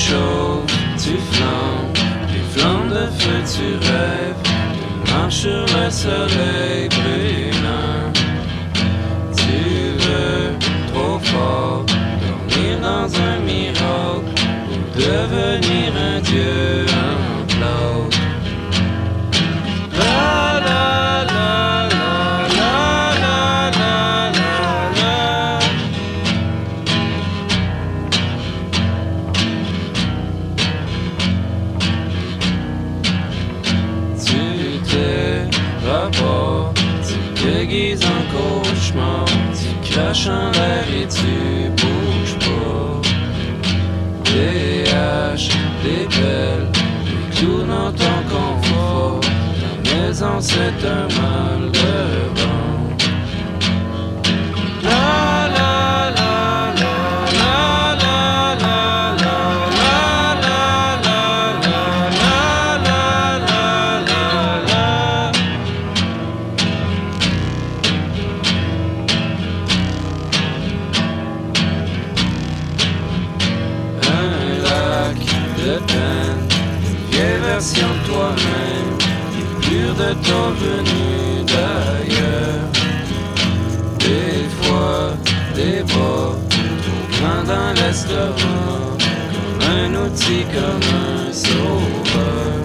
chauffes, tu flambes, les flammes de feu tu rêves, tu marches sur le soleil brûlant. Tu veux trop fort dormir dans un miracle ou devenir un dieu en plâtre. Tu déguises en cauchemar, tu craches en l'air et tu bouges pas. Des haches, des pelles, des clous dans ton confort. Ta maison c'est un mal de vent. La la la la la la la la la la la la la. De peine, une vieille version de toi-même, les purs de ton venu d'ailleurs. Des fois, des bras, trop grands dans l'estomac, comme un outil, comme un sauveur.